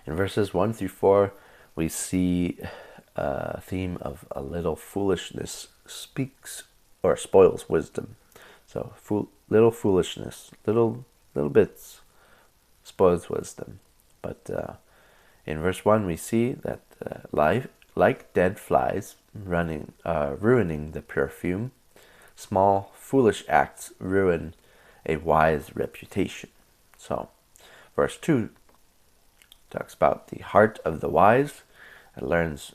In verses 1 through 4, we see a theme of a little foolishness speaks or spoils wisdom. So little foolishness, little bits spoils wisdom. But in verse 1, we see that life, like dead flies, ruining the perfume, small foolish acts ruin a wise reputation. So, verse 2 talks about the heart of the wise. It learns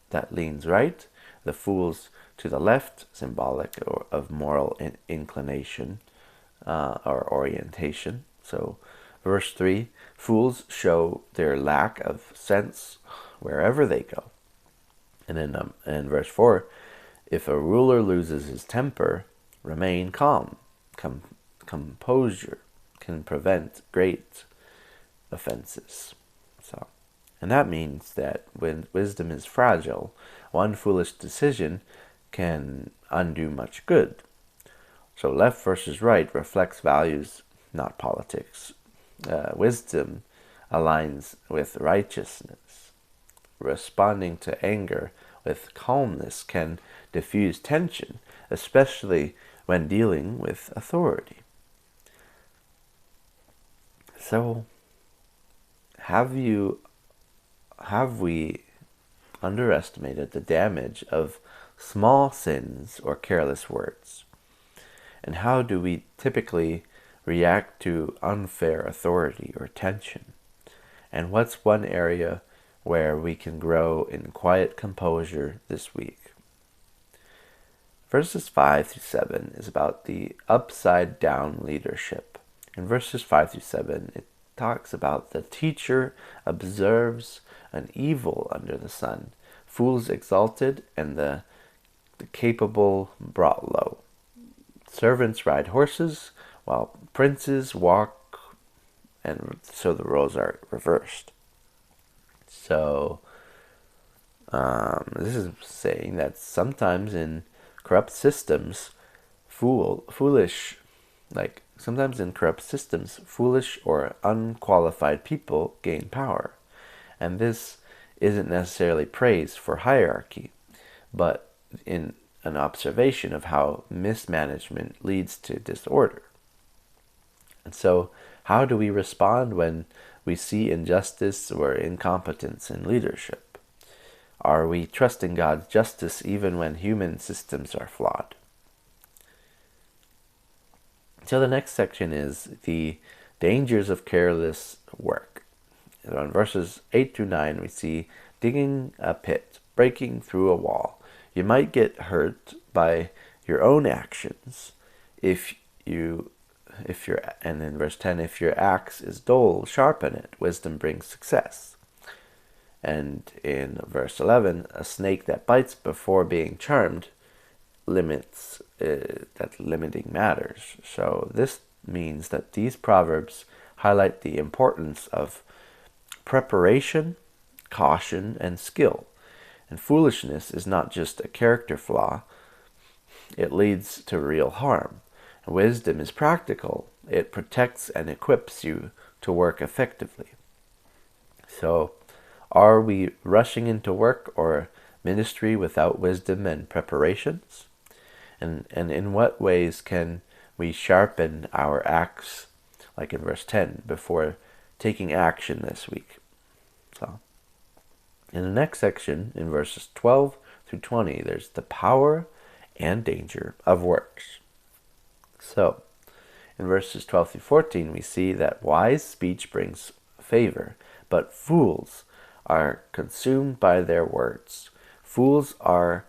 that leans right, the fools to the left, symbolic of moral inclination or orientation. So, verse 3, fools show their lack of sense wherever they go. And then in verse 4, if a ruler loses his temper, remain calm. Composure can prevent great offenses. So, and that means that when wisdom is fragile, one foolish decision can undo much good. So left versus right reflects values, not politics. Wisdom aligns with righteousness. Responding to anger with calmness can diffuse tension, especially when dealing with authority. So, have we underestimated the damage of small sins or careless words? And how do we typically react to unfair authority or tension? And what's one area where we can grow in quiet composure this week? Verses 5 through 7 is about the upside down leadership. In verses 5 through 7, it talks about the teacher observes an evil under the sun, fools exalted, and the capable brought low. Servants ride horses, while princes walk, and so the roles are reversed. So, this is saying that sometimes in corrupt systems, foolish or unqualified people gain power. And this isn't necessarily praise for hierarchy, but in an observation of how mismanagement leads to disorder. And so, how do we respond when we see injustice or incompetence in leadership? Are we trusting God's justice even when human systems are flawed? So the next section is the dangers of careless work. And on verses 8 through 9, we see digging a pit, breaking through a wall. You might get hurt by your own actions and in verse 10, if your axe is dull, sharpen it. Wisdom brings success. And in verse 11, a snake that bites before being charmed limiting matters. So this means that these proverbs highlight the importance of preparation, caution, and skill. And foolishness is not just a character flaw, it leads to real harm. And wisdom is practical. It protects and equips you to work effectively. So, are we rushing into work or ministry without wisdom and preparations? And in what ways can we sharpen our axe, like in verse 10, before taking action this week? So, in the next section, in verses 12 through 20, there's the power and danger of works. So, in verses 12 through 14, we see that wise speech brings favor, but fools are consumed by their words. Fools are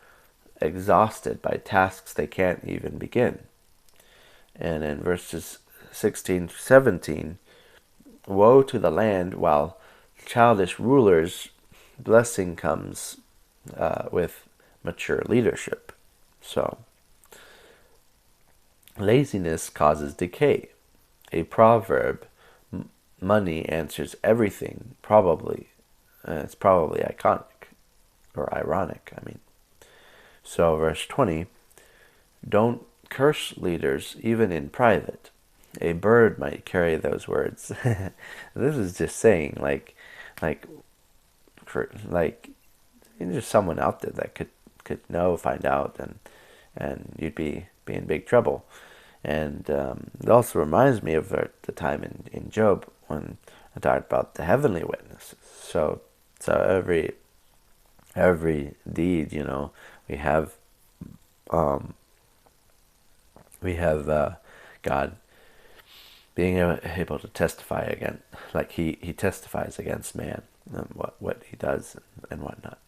exhausted by tasks they can't even begin. And in verses 16 to 17, woe to the land while childish rulers, blessing comes with mature leadership. So, laziness causes decay. A proverb, money answers everything, it's probably iconic or ironic, So verse 20, don't curse leaders even in private. A bird might carry those words. This is just saying, like like there's someone out there that could know, find out, and you'd be in big trouble. And it also reminds me of the time in Job when I talked about the heavenly witnesses. So every deed, we have um, God being able to testify again, like he testifies against man and what he does and whatnot.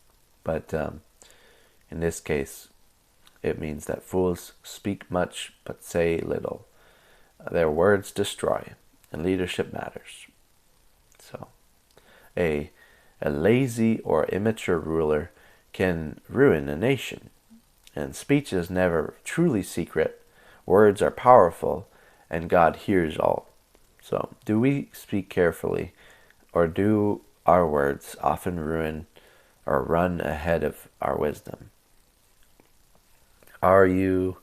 But in this case, it means that fools speak much but say little. Their words destroy, and leadership matters. So, a lazy or immature ruler can ruin a nation, and speech is never truly secret. Words are powerful, and God hears all. So, do we speak carefully, or do our words often ruin or run ahead of our wisdom? Are you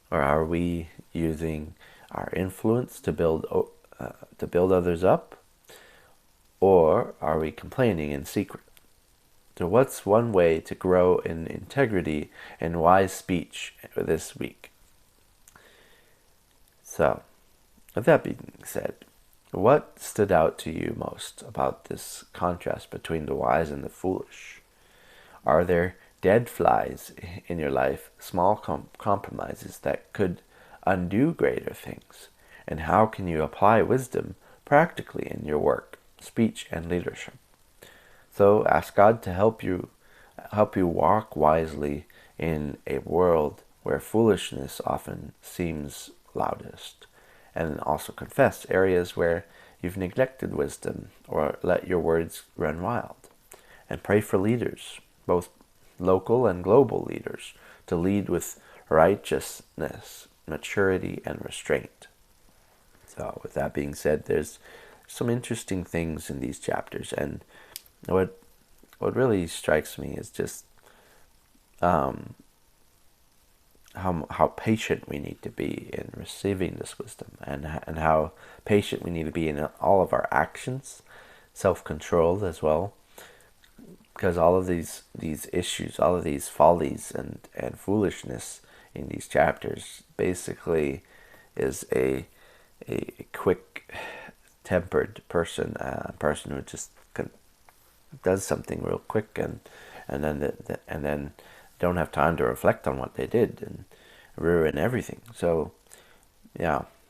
or are we using our influence to build others up, or are we complaining in secret? So, what's one way to grow in integrity and wise speech this week? So, with that being said, what stood out to you most about this contrast between the wise and the foolish? Are there dead flies in your life, small compromises that could undo greater things? And how can you apply wisdom practically in your work, speech, and leadership? So ask God to help you walk wisely in a world where foolishness often seems loudest, and also confess areas where you've neglected wisdom or let your words run wild. And pray for leaders, both local and global leaders, to lead with righteousness, maturity, and restraint. So with that being said, there's some interesting things in these chapters, and what really strikes me is just how patient we need to be in receiving this wisdom, and how patient we need to be in all of our actions, self-controlled as well, because all of these issues, all of these follies and foolishness in these chapters basically is a quick-tempered person, a person who just does something real quick and then don't have time to reflect on what they did and ruin everything. So, yeah,